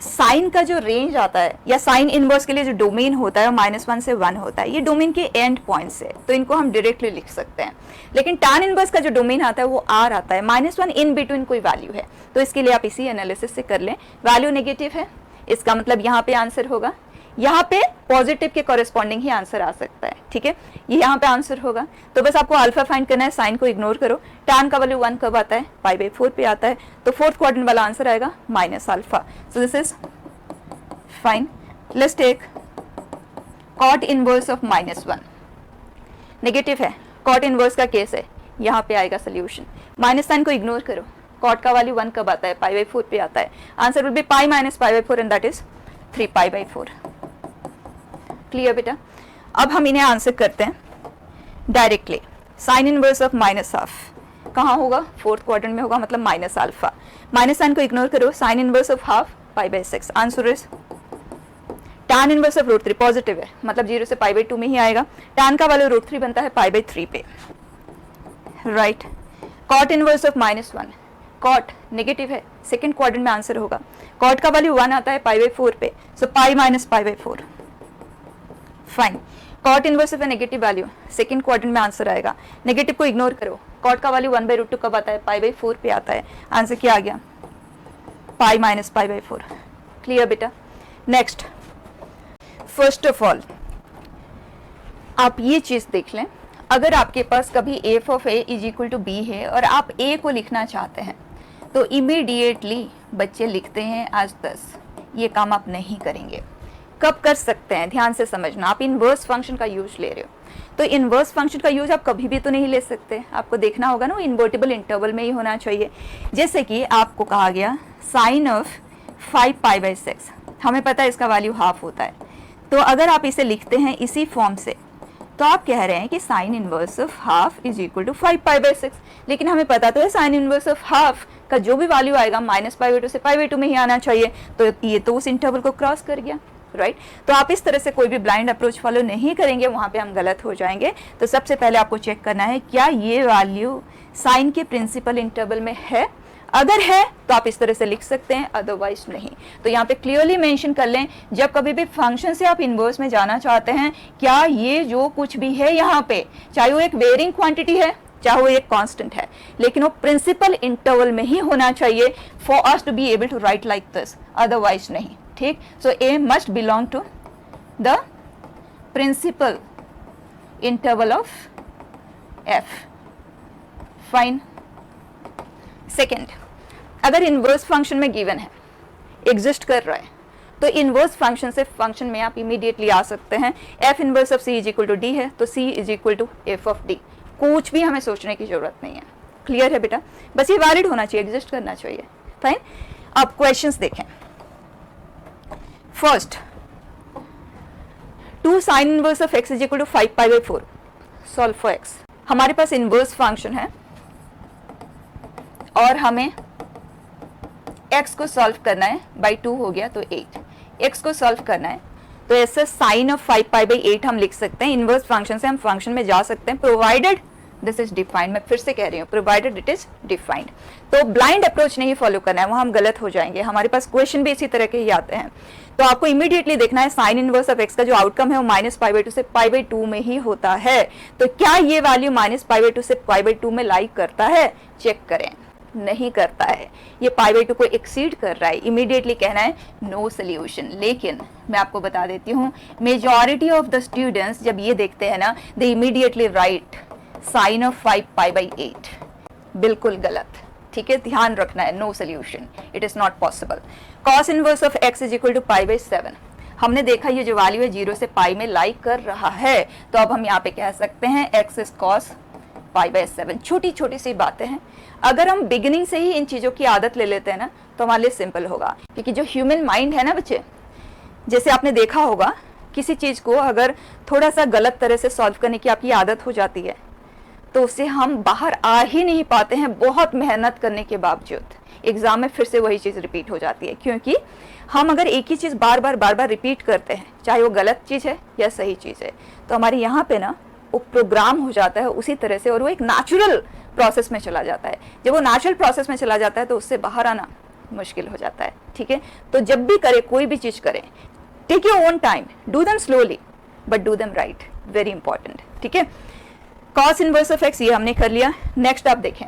साइन का जो रेंज आता है या साइन इनवर्स के लिए जो डोमेन होता है -1 से 1 होता है, ये डोमेन के एंड पॉइंट्स है, तो इनको हम डायरेक्टली लिख सकते हैं। लेकिन tan इनवर्स का जो डोमेन आता है वो r आता है, -1 इन बिटवीन कोई वैल्यू है, तो इसके लिए आप इसी एनालिसिस से कर लें। वैल्यू नेगेटिव है, इसका मतलब यहाँ पे आंसर होगा, यहाँ पे पॉजिटिव के कॉरेस्पॉन्डिंग ही आंसर आ सकता है, ठीक है, ये यहाँ पे आंसर होगा। तो बस आपको अल्फा फाइंड करना है, साइन को इग्नोर करो। tan का वैल्यू 1 कब आता है, π/4 पे आता है, तो फोर्थ क्वाड्रेंट वाला आंसर आएगा -α। So this is fine. Let's take cot inverse of -1, negative है, cot इनवर्स का केस है, यहाँ पे आएगा सोल्यूशन। माइनस साइन को इग्नोर करो, cot का वैल्यू 1 कब आता है, π/4 पे आता है, answer will be π - π/4 and that is 3π/4। Clear बेटा? अब हम इन्हें आंसर करते हैं डायरेक्टली। साइन इनवर्स ऑफ -1/2 कहाँ होगा, फोर्थ क्वाड्रेंट में होगा, मतलब -α। माइनस साइन को इग्नोर करो, sine inverse of half π/6, answer is tan inverse of √3, positive है, मतलब 0 से π/2 में ही आएगा। tan का वैल्यू √3 बनता है π/3 पे, right. cot inverse of -1, cot negative है, सेकंड क्वाड्रेंट में आंसर होगा। cot का वैल्यू 1 आता है π/4 पे, so π - π/4, fine. cot inverse of a negative value, second quadrant में आंसर आएगा, नेगेटिव को इग्नोर करो। cot का वैल्यू 1/√2 कब आता है, π/4 पे आता है, आंसर क्या आ गया, π - π/4। क्लियर बेटा? नेक्स्ट, फर्स्ट ऑफ ऑल आप ये चीज देख लें, अगर आपके पास कभी f of a is equal to b है और आप a को लिखना चाहते हैं, तो इमीडिएटली बच्चे लिखते हैं आज 10, ये काम आप नहीं करेंगे। कब कर सकते हैं, ध्यान से समझना, आप इनवर्स फंक्शन का यूज ले रहे हो, तो इनवर्स फंक्शन का यूज आप कभी भी तो नहीं ले सकते, आपको देखना होगा ना, इन्वर्टिबल इंटरवल में ही होना चाहिए। जैसे कि आपको कहा गया साइन ऑफ 5π/6, हमें पता है इसका वैल्यू हाफ होता है, तो अगर आप इसे लिखते हैं इसी फॉर्म से, तो आप कह रहे हैं कि sine inverse of half is equal to 5π/6, लेकिन हमें पता तो है साइन इनवर्स ऑफ हाफ का जो भी वैल्यू आएगा -π/2 से π/2 में ही आना चाहिए, तो ये तो उस इंटरवल को क्रॉस कर गया, राइट। तो आप इस तरह से कोई भी ब्लाइंड अप्रोच फॉलो नहीं करेंगे, वहां पे हम गलत हो जाएंगे। तो सबसे पहले आपको चेक करना है क्या ये वैल्यू साइन के प्रिंसिपल इंटरवल में है, अगर है तो आप इस तरह से लिख सकते हैं, अदरवाइज नहीं। तो यहाँ पे क्लियरली मेंशन कर लें, जब कभी भी फंक्शन से आप इनवर्स में जाना चाहते हैं, क्या ये जो कुछ भी है यहाँ पे, चाहे वो एक वेरिंग क्वांटिटी है, चाहे वो एक कांस्टेंट है, लेकिन वो प्रिंसिपल इंटरवल में ही होना चाहिए for us to be able to write like this, otherwise नहीं, ठीक। So a must belong to the principal interval of f, fine. Second, अगर इनवर्स फंक्शन में गिवन है, एग्जिस्ट कर रहा है, तो इनवर्स फंक्शन से फंक्शन में आप इमीडिएटली आ सकते हैं। F inverse of c is equal to d है, तो c is equal to f of d, कुछ भी हमें सोचने की जरूरत नहीं है। क्लियर है बेटा? बस ये वैलिड होना चाहिए, एग्जिस्ट करना चाहिए, फाइन। अब क्वेश्चंस देखें। First, 2 sine inverse of x is equal to 5π/4, solve for x. हमारे पास इनवर्स फंक्शन है और हमें x को सॉल्व करना है, बाई 2 हो गया तो 8, x को सॉल्व करना है, तो ऐसे साइन ऑफ 5π/8 हम लिख सकते हैं। इनवर्स फंक्शन से हम फंक्शन में जा सकते हैं, प्रोवाइडेड दिस इज डिफाइंड। मैं फिर से कह रही हूँ, प्रोवाइडेड इट इज डिफाइंड। तो ब्लाइंड अप्रोच नहीं फॉलो करना है, वहां हम गलत हो जाएंगे। हमारे पास क्वेश्चन भी इसी तरह के ही आते हैं, तो आपको इमीडिएटली देखना है साइन इनवर्स ऑफ एक्स का जो आउटकम है वो -π/2 से π/2 में ही होता है। तो क्या ये वैल्यू -π/2 से π/2 में लाई करता है, चेक करें। नहीं करता है, ये π/2 को एक्सीड कर रहा है, इमीडिएटली कहना है नो सोल्यूशन। लेकिन मैं आपको बता देती हूँ, मेजॉरिटी ऑफ द स्टूडेंट्स जब ये देखते हैं ना, they immediately write sine of 5π/8, बिल्कुल गलत, ठीक है, ध्यान रखना है, no solution, it is not possible. Cos inverse of x is equal to π/7, हमने देखा ये जो वैल्यू है 0 से पाई में लाई कर रहा है, तो अब हम यहाँ पे कह सकते हैं x इज cos π/7। छोटी छोटी सी बातें हैं, अगर हम बिगिनिंग से ही इन चीज़ों की आदत ले लेते हैं ना, तो हमारे लिए सिंपल होगा। क्योंकि जो ह्यूमन माइंड है ना बच्चे, जैसे आपने देखा होगा, किसी चीज़ को अगर थोड़ा सा गलत तरह से सॉल्व करने की आपकी आदत हो जाती है, तो उससे हम बाहर आ ही नहीं पाते हैं, बहुत मेहनत करने के बावजूद। एग्जाम में फिर से वही चीज़ रिपीट हो जाती है, क्योंकि हम अगर एक ही चीज़ बार बार रिपीट करते हैं, चाहे वो गलत चीज़ है या सही चीज़ है, तो हमारे यहाँ पे ना वो प्रोग्राम हो जाता है उसी तरह से, और वो एक नेचुरल प्रोसेस में चला जाता है। जब वो नेचुरल प्रोसेस में चला जाता है, तो उससे बाहर आना मुश्किल हो जाता है। ठीक है, तो जब भी करें, कोई भी चीज़ करें, take your own time, do them slowly but do them right, very important. ठीक है, कॉस इनवर्स ऑफ एक्स ये हमने कर लिया। नेक्स्ट आप देखें,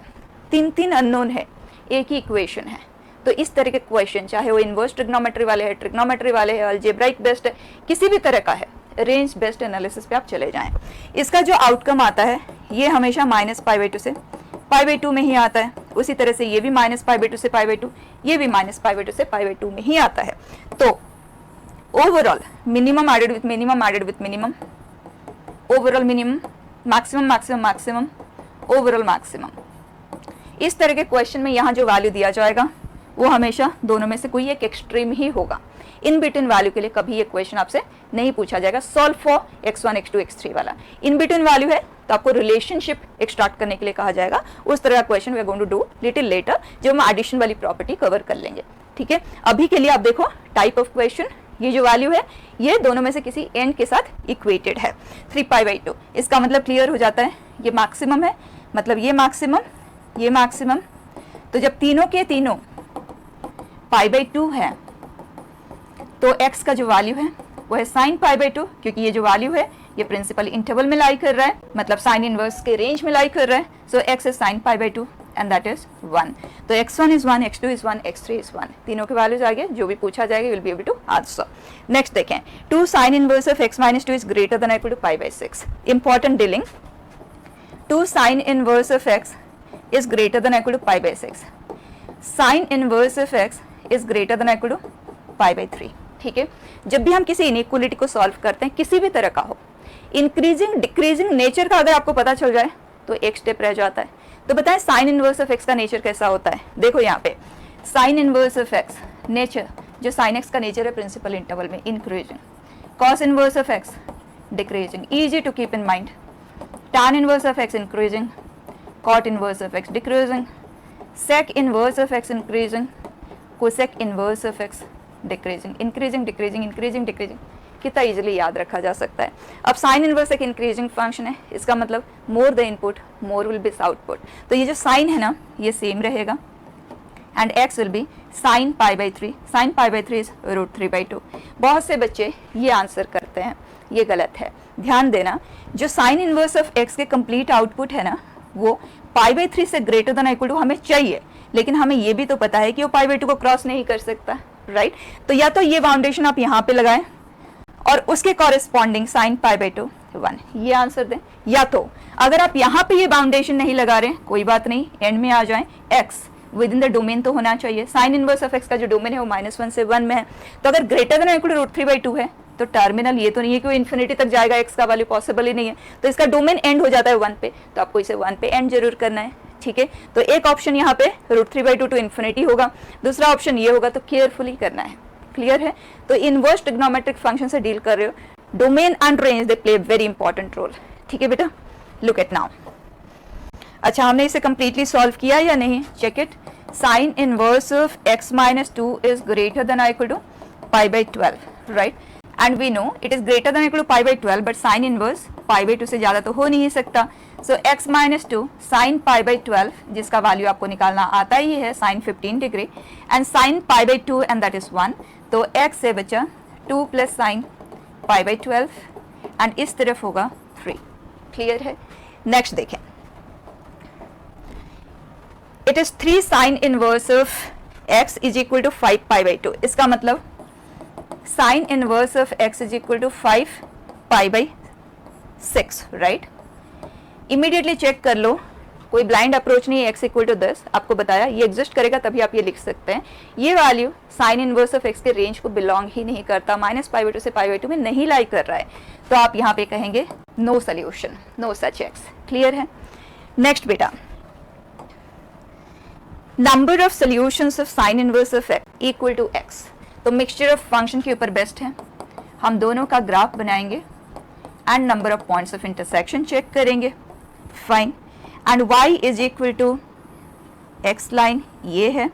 तीन अननोन है, एक ही इक्वेशन है, तो इस तरह के क्वेश्चन चाहे वो इनवर्स ट्रिग्नोमेट्री वाले हैं, ट्रिग्नोमेट्री वाले हैं, अलजेब्राइक बेस्ड है, किसी भी तरह का है, रेंज बेस्ड एनालिसिस पे आप चले जाएं। इसका जो आउटकम आता है ये हमेशा -π/2 से π/2 में ही आता है। उसी तरह से ये भी -π/2 से π/2, ये भी -π/2 से π/2 में ही आता है। तो overall minimum added with minimum, added with minimum, overall minimum, maximum maximum maximum, overall maximum, इस तरह के क्वेश्चन में यहाँ जो वैल्यू दिया जाएगा वो हमेशा दोनों में से कोई एक एक्सट्रीम ही होगा। इन बिटवीन वैल्यू के लिए कभी ये क्वेश्चन आपसे नहीं पूछा जाएगा। Solve for x1 x2 x3 वाला इन बिटवीन वैल्यू है तो आपको रिलेशनशिप एक्सट्रैक्ट करने के लिए कहा जाएगा। उस तरह का question we are going to do little later, जब हम एडिशन वाली प्रॉपर्टी कवर कर लेंगे। ठीक है, अभी के लिए आप देखो टाइप ऑफ क्वेश्चन, ये जो वैल्यू है ये दोनों में से किसी एंड के साथ इक्वेटेड है 3π/2। इसका मतलब क्लियर हो जाता है, ये मैक्सिमम है, मतलब ये मैक्सिमम, ये मैक्सिमम। तो जब तीनों के तीनों π/2 है तो x का जो वैल्यू है वो है sin π/2, क्योंकि ये जो वैल्यू है ये प्रिंसिपल इंटरवल में लाई कर रहा है, मतलब साइन इनवर्स के रेंज में लाई कर रहा है। So x is sin π/2 and that is 1। तो x1 is 1, x2 is 1, x3 is 1, तीनों के वैल्यूज आ गए, जो भी पूछा जाएगा will be able to answer. Next देखें, 2 sin inverse of x - 2 is greater than equal to π/6। Important dealing, 2 sin inverse of x is greater than or equal to π/6, sin inverse of x is greater than or equal to π/3। ठीक है, जब भी हम किसी inequality को solve करते हैं, किसी भी तरह का हो, इंक्रीजिंग डिक्रीजिंग नेचर का अगर आपको पता चल जाए तो एक स्टेप रह जाता है। तो बताएं साइन इनवर्स ऑफ x का नेचर कैसा होता है। देखो यहाँ पे sine inverse of x nature, जो साइन x का नेचर है प्रिंसिपल इंटरवल में increasing, cos inverse of x decreasing, easy to keep in mind, tan inverse of x increasing, cot inverse of x decreasing, sec inverse of x increasing, cosec inverse of x decreasing, increasing decreasing increasing decreasing। कितना easily याद रखा जा सकता है। अब sine inverse एक increasing function है, इसका मतलब more the input more will be output. तो ये जो साइन है ना ये सेम रहेगा and x will be sin π/3, sin π/3 is √3/2। बहुत से बच्चे ये आंसर करते हैं, ये गलत है। ध्यान देना, जो साइन इनवर्स ऑफ x के कंप्लीट आउटपुट है ना वो π/3 से ग्रेटर देन इक्वल टू हमें चाहिए, लेकिन हमें ये भी तो पता है कि वो π/2 को क्रॉस नहीं कर सकता, राइट। तो या तो ये बाउंडेशन आप यहाँ पे लगाएं और उसके कॉरेस्पॉन्डिंग sin π/2 1, ये आंसर दें, या तो अगर आप यहाँ पे ये बाउंडेशन नहीं लगा रहे कोई बात नहीं, एंड में आ जाएं, x with in the domain तो होना चाहिए। साइन इनवर्स ऑफ x का जो डोमेन है वो -1 से 1 में है, तो अगर ग्रेटर देन इक्वल टू √3/2 है तो टर्मिनल ये तो नहीं है कि वो इन्फिनिटी तक जाएगा, x का वैल्यू पॉसिबल ही नहीं है, तो इसका डोमेन एंड हो जाता है 1 पे, तो आपको इसे 1 पे एंड जरूर करना है। ठीक है, तो एक ऑप्शन यहाँ पे √3/2 टू इन्फिनिटी होगा, दूसरा ऑप्शन ये होगा, तो केयरफुली करना है। क्लियर है, तो इनवर्स ट्रिग्नोमेट्रिक फंक्शन से डील कर रहे हो, domain and range they play very important role. ठीक है बेटा, लुक एट नाउ। अच्छा, हमने इसे कंप्लीटली सॉल्व किया या नहीं, check it. Sine inverse of x - 2 is greater than equal to π/12, right, and we know it is greater than or equal to π/12, but sin inverse π/2 से ज़्यादा तो हो नहीं सकता। So x - 2 sin π/12, जिसका वैल्यू आपको निकालना आता ही है sin 15 degree, and sin π/2 and that is 1, तो x से बचा 2 प्लस sin π/12 एंड इस तरफ होगा 3। क्लियर है, नेक्स्ट देखें, it is 3 sin inverse of x is equal to 5 π/2। इसका मतलब sine inverse of x is equal to 5 π/6, right. Immediately check कर लो, कोई ब्लाइंड अप्रोच नहीं है, x इक्वल टू 10 आपको बताया ये एग्जिस्ट करेगा तभी आप ये लिख सकते हैं। ये value sign inverse of x के रेंज को बिलोंग ही नहीं करता, -π/2 से π/2 में नहीं लाई कर रहा है, तो आप यहाँ पे कहेंगे no solution, no such x। Clear है, नेक्स्ट बेटा, number of solutions of sine inverse of x equal to x, तो मिक्सचर ऑफ फंक्शन के ऊपर बेस्ट है। हम दोनों का ग्राफ बनाएंगे and number of points of intersection check करेंगे, fine, and y is equal to x line ये है।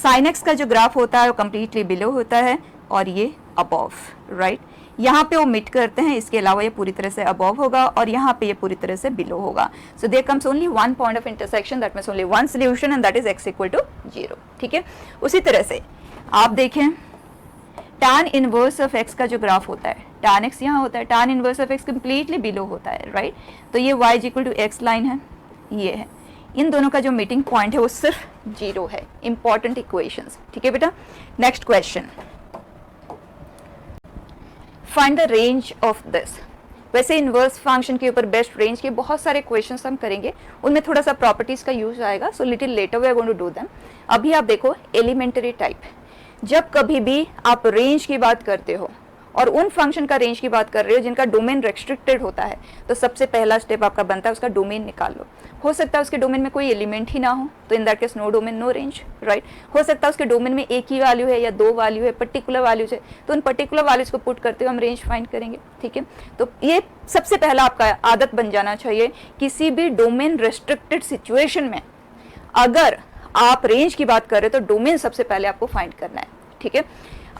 साइन x का जो ग्राफ होता है वो कम्प्लीटली बिलो होता है और ये अबव, राइट। यहाँ पे ओमिट करते हैं, इसके अलावा ये पूरी तरह से अबव होगा और यहाँ पे ये पूरी तरह से बिलो होगा. So there comes only one point of intersection, that means only one solution and that is x equal to 0. ठीक है. उसी तरह से आप देखें tan इनवर्स ऑफ x का जो ग्राफ होता है, tan x यहाँ होता है, tan inverse of x completely below होता है, राइट. तो ये y is equal to x line है, ये है. इन दोनों का जो मीटिंग पॉइंट है वो सिर्फ 0 है. Important equations. ठीक है बेटा. Next question, find the range of this. वैसे इनवर्स फंक्शन के ऊपर बेस्ट रेंज के बहुत सारे क्वेश्चंस हम करेंगे, उनमें थोड़ा सा प्रॉपर्टीज का यूज आएगा. So little later we are going to do them. अभी आप देखो एलिमेंटरी टाइप, जब कभी भी आप रेंज की बात करते हो और उन फंक्शन का रेंज की बात कर रहे हो जिनका डोमेन रेस्ट्रिक्टेड होता है, तो सबसे पहला स्टेप आपका बनता है उसका डोमेन निकाल लो. हो सकता है उसके डोमेन में कोई एलिमेंट ही ना हो, तो in that case no domain no range, right. हो सकता है उसके डोमेन में एक ही वैल्यू है या दो वैल्यू है, पर्टिकुलर वैल्यूज है, तो उन पर्टिकुलर वैल्यूज को पुट करते हुए हम रेंज फाइंड करेंगे. ठीक है. तो ये सबसे पहला आपका आदत बन जाना चाहिए, किसी भी डोमेन रेस्ट्रिक्टेड सिचुएशन में अगर आप रेंज की बात कर रहे हो तो डोमेन सबसे पहले आपको फाइंड करना है. ठीक है.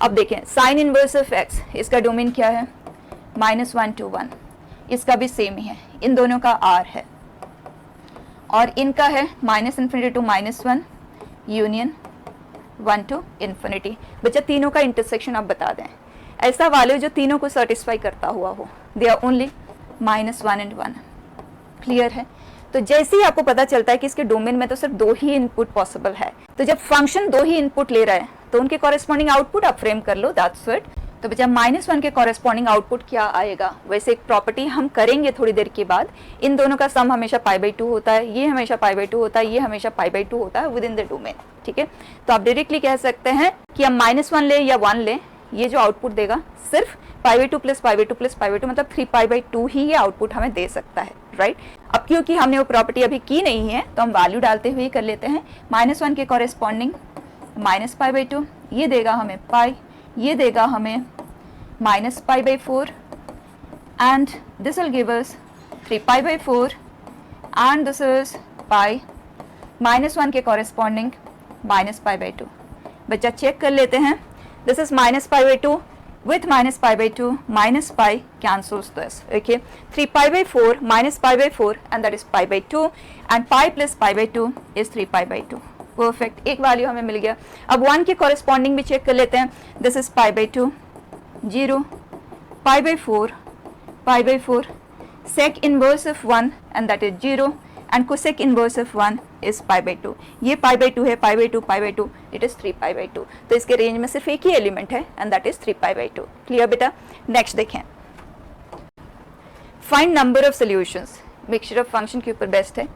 अब देखें साइन इनवर्स ऑफ x, इसका डोमेन क्या है, -1 to 1. इसका भी सेम ही है, इन दोनों का r है और इनका है -∞ to -1 यूनियन 1 to ∞. बच्चा तीनों का इंटरसेक्शन आप बता दें, ऐसा वैल्यू जो तीनों को सेटिस्फाई करता हुआ हो. They are only -1 and 1. Clear है. तो जैसे ही आपको पता चलता है कि इसके डोमेन में तो सिर्फ दो ही इनपुट पॉसिबल है, तो जब फंक्शन दो ही इनपुट ले रहा है तो उनके कॉरेस्पॉन्डिंग आउटपुट आप फ्रेम कर लो. That's it. तो बच्चा -1 के कॉरेस्पॉन्डिंग आउटपुट क्या आएगा, वैसे एक प्रॉपर्टी हम करेंगे थोड़ी देर के बाद. इन दोनों का सम हमेशा π/2 होता है, ये हमेशा π/2 होता है, ये हमेशा π/2 होता है विद इन द डोमेन. ठीक है. तो आप डायरेक्टली कह सकते हैं कि हम -1 ले या 1 ले, ये जो आउटपुट देगा सिर्फ π/2 प्लस π/2 प्लस π/2 मतलब 3π/2 ही ये आउटपुट हमें दे सकता है, राइट. अब क्योंकि हमने वो प्रॉपर्टी अभी की नहीं है तो हम वैल्यू डालते हुए कर लेते हैं. -1 के कॉरेस्पॉन्डिंग -π/2, ये देगा हमें पाई, ये देगा हमें -π/4 and this will give us 3π/4 and this is pi. -1 के कॉरेस्पॉन्डिंग -π/2. बच्चा चेक कर लेते हैं. This is -π/2 with -π/2 -π cancels this. Okay, 3π/4 -π/4 and that is π/2 and pi plus π/2 is 3π/2. Perfect. एक वैल्यू हमें मिल गया. अब 1 के कॉरेस्पॉन्डिंग भी चेक कर लेते हैं. This is π/2 0 π/4 π/4 sec inverse of 1 and that is 0 and cosec inverse of 1 is π/2. ये π/2 है, π/2 π/2 it is 3π/2. तो इसके रेंज में सिर्फ एक ही एलिमेंट है and that is 3π/2. क्लियर बेटा. नेक्स्ट देखें, find number of solutions. Mixture of function के ऊपर बेस्ट है.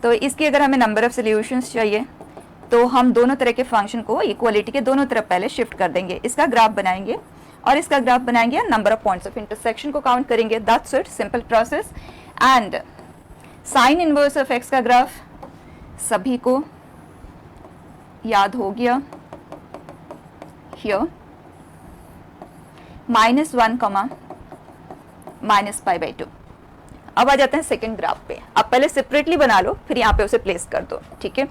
तो इसकी अगर हमें नंबर ऑफ सोल्यूशंस चाहिए तो हम दोनों तरह के फंक्शन को इक्वालिटी के दोनों तरफ पहले शिफ्ट कर देंगे. इसका ग्राफ बनाएंगे और इसका ग्राफ बनाएंगे, number of points of intersection को काउंट करेंगे. That's it, simple process. And sign inverse of x का ग्राफ सभी को याद हो गया. हियर -1 -π/2. अब आ जाते हैं सेकेंड ग्राफ पे. आप पहले सेपरेटली बना लो, फिर यहाँ पे उसे प्लेस कर दो. ठीक है.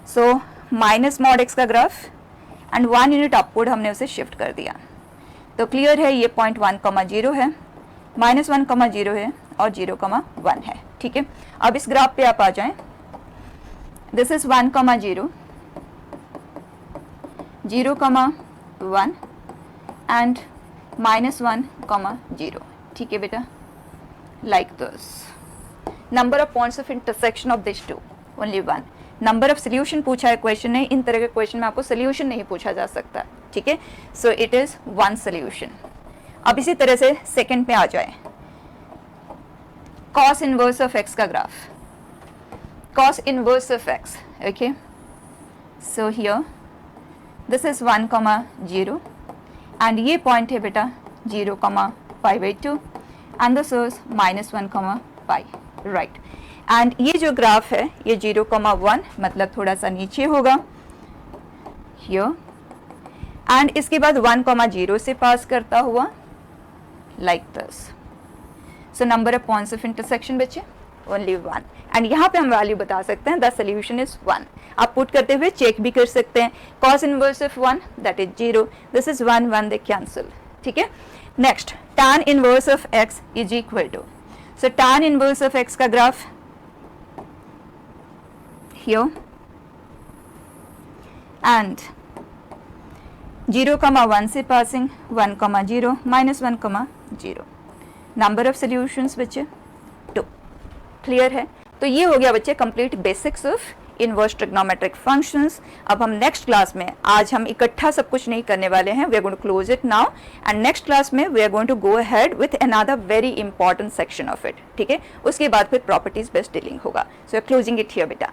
सो -mod x का ग्राफ एंड 1 यूनिट अपवर्ड हमने उसे शिफ्ट कर दिया. तो क्लियर है, ये पॉइंट 1, 0 है, -1, 0 है और 0, 1 है. ठीक है. अब इस ग्राफ पे आप आ जाएं. This is 1, 0 0, 1 and -1, 0. ठीक है बेटा. Like this. Number of points of intersection of this two only 1. Number of solution पूछा है क्वेश्चन ने. इन तरह के क्वेश्चन में आपको सोल्यूशन नहीं पूछा जा सकता. ठीक है. So it is 1 solution. अब इसी तरह से सेकंड पे आ जाए. cos इनवर्स ऑफ x का graph. cos inverse of x. Okay. So here this is 1, 0 and ये पॉइंट है बेटा 0, π/2 and this is -1, π. Right. And ये जो ग्राफ है ये 0, 1 मतलब थोड़ा सा नीचे होगा हियर एंड इसके बाद 1, 0 से पास करता हुआ like this. So number of points of intersection बच्चे ओनली 1. एंड यहाँ पे हम वैल्यू बता सकते हैं द सोल्यूशन इज 1. आप पुट करते हुए चेक भी कर सकते हैं. cos inverse of 1 that is 0. This is 1, 1 they cancel. ठीक है. Next tan inverse of x is equal to, so tan inverse of x का ग्राफ here and 0,1 से passing 1,0 minus 1,0, number of solutions बच्चे 2। Clear है? तो ये हो गया बच्चे complete basics of inverse trigonometric functions. अब हम नेक्स्ट क्लास में, आज हम इकट्ठा सब कुछ नहीं करने वाले हैं, we are going to close it now, and next class में we are going to go ahead with another very important section of it. ठीक है, उसके बाद फिर प्रॉपर्टीज बेस्ड डीलिंग होगा। सो क्लोजिंग इट हियर बेटा।